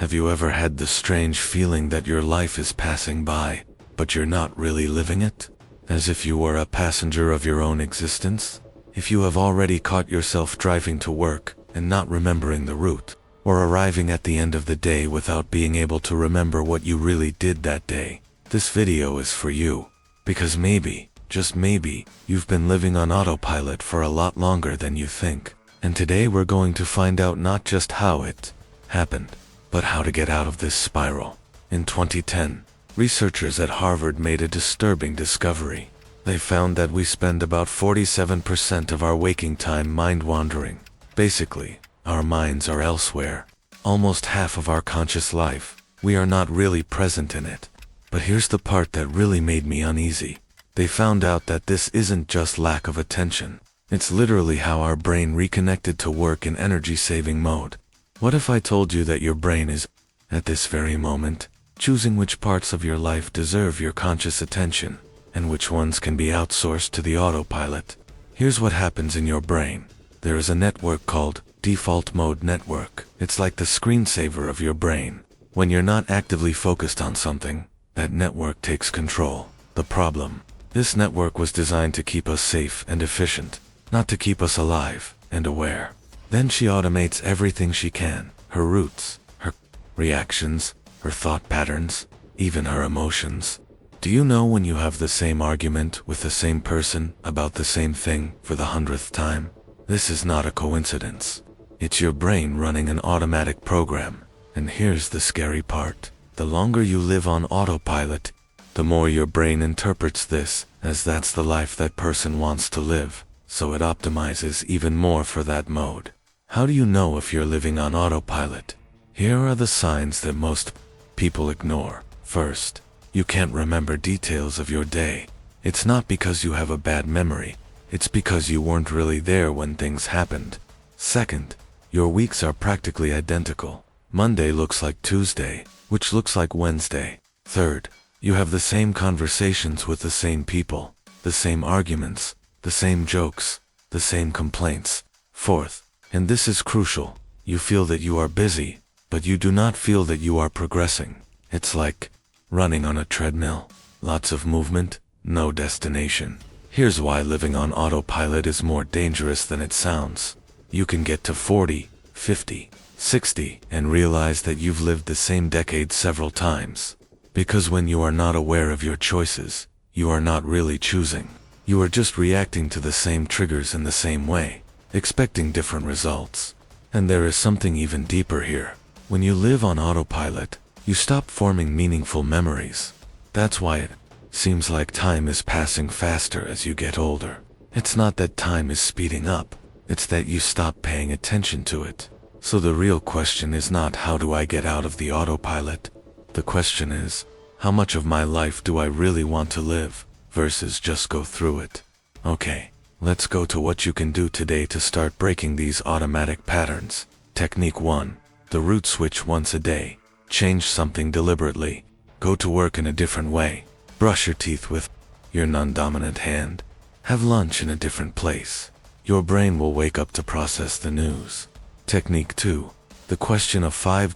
Have you ever had the strange feeling that your life is passing by, but you're not really living it? As if you were a passenger of your own existence? If you have already caught yourself driving to work and not remembering the route, or arriving at the end of the day without being able to remember what you really did that day, this video is for you. Because maybe, just maybe, you've been living on autopilot for a lot longer than you think. And today we're going to find out not just how it happened, but how to get out of this spiral. In 2010, researchers at Harvard made a disturbing discovery. They found that we spend about 47% of our waking time mind-wandering. Basically, our minds are elsewhere. Almost half of our conscious life, we are not really present in it. But here's the part that really made me uneasy. They found out that this isn't just lack of attention. It's literally how our brain reconnected to work in energy-saving mode. What if I told you that your brain is, at this very moment, choosing which parts of your life deserve your conscious attention, and which ones can be outsourced to the autopilot? Here's what happens in your brain. There is a network called default mode network. It's like the screensaver of your brain. When you're not actively focused on something, that network takes control. The problem: this network was designed to keep us safe and efficient, not to keep us alive and aware. Then she automates everything she can: her routes, her reactions, her thought patterns, even her emotions. Do you know when you have the same argument with the same person about the same thing for the 100th time? This is not a coincidence. It's your brain running an automatic program. And here's the scary part. The longer you live on autopilot, the more your brain interprets this as that's the life that person wants to live, so it optimizes even more for that mode. How do you know if you're living on autopilot? Here are the signs that most people ignore. First, you can't remember details of your day. It's not because you have a bad memory, it's because you weren't really there when things happened. Second, your weeks are practically identical. Monday looks like Tuesday, which looks like Wednesday. Third, you have the same conversations with the same people, the same arguments, the same jokes, the same complaints. Fourth, and this is crucial, you feel that you are busy, but you do not feel that you are progressing. It's like running on a treadmill. Lots of movement, no destination. Here's why living on autopilot is more dangerous than it sounds. You can get to 40, 50, 60, and realize that you've lived the same decade several times. Because when you are not aware of your choices, you are not really choosing. You are just reacting to the same triggers in the same way, expecting different results. And there is something even deeper here. When you live on autopilot, you stop forming meaningful memories. That's why it seems like time is passing faster as you get older. It's not that time is speeding up, it's that you stop paying attention to it. So the real question is not how do I get out of the autopilot? The question is, how much of my life do I really want to live, versus just go through it? Okay, let's go to what you can do today to start breaking these automatic patterns. Technique 1. The route switch once a day. Change something deliberately. Go to work in a different way. Brush your teeth with your non-dominant hand. Have lunch in a different place. Your brain will wake up to process the news. Technique 2. The question of 5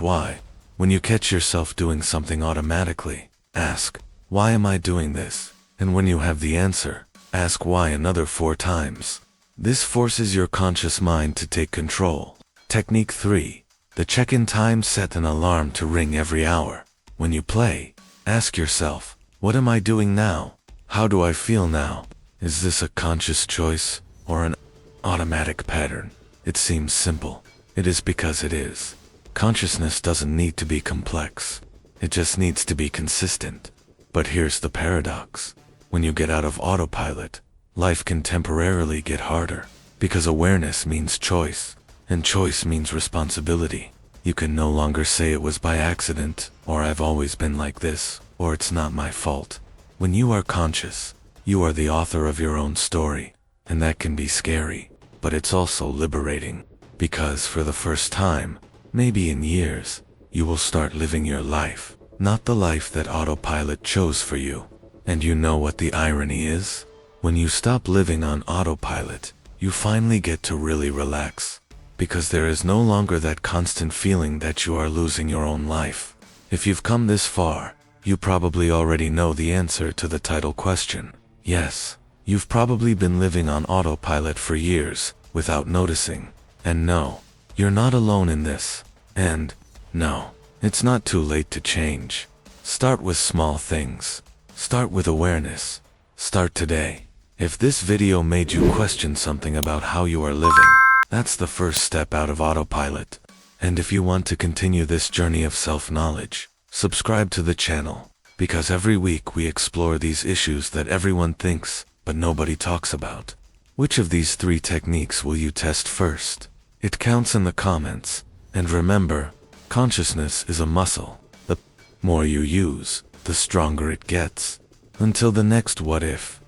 why. When you catch yourself doing something automatically, ask, why am I doing this? And when you have the answer, ask why another 4 times. This forces your conscious mind to take control. Technique 3. The check-in time. Set an alarm to ring every hour. When you play, ask yourself, what am I doing now? How do I feel now? Is this a conscious choice or an automatic pattern? It seems simple. It is because it is. Consciousness doesn't need to be complex. It just needs to be consistent. But here's the paradox. When you get out of autopilot, life can temporarily get harder, because awareness means choice, and choice means responsibility. You can no longer say it was by accident, or I've always been like this, or it's not my fault. When you are conscious, you are the author of your own story, and that can be scary, but it's also liberating, because for the first time, maybe in years, you will start living your life, not the life that autopilot chose for you. And you know what the irony is? When you stop living on autopilot, you finally get to really relax. because there is no longer that constant feeling that you are losing your own life. If you've come this far, you probably already know the answer to the title question. Yes, you've probably been living on autopilot for years, without noticing. And no, you're not alone in this. And no, it's not too late to change. Start with small things. Start with awareness. Start today. If this video made you question something about how you are living, that's the first step out of autopilot. And if you want to continue this journey of self-knowledge, subscribe to the channel, because every week we explore these issues that everyone thinks, but nobody talks about. Which of these 3 techniques will you test first? It counts in the comments. And remember, consciousness is a muscle. The more you use, the stronger it gets. Until the next What If.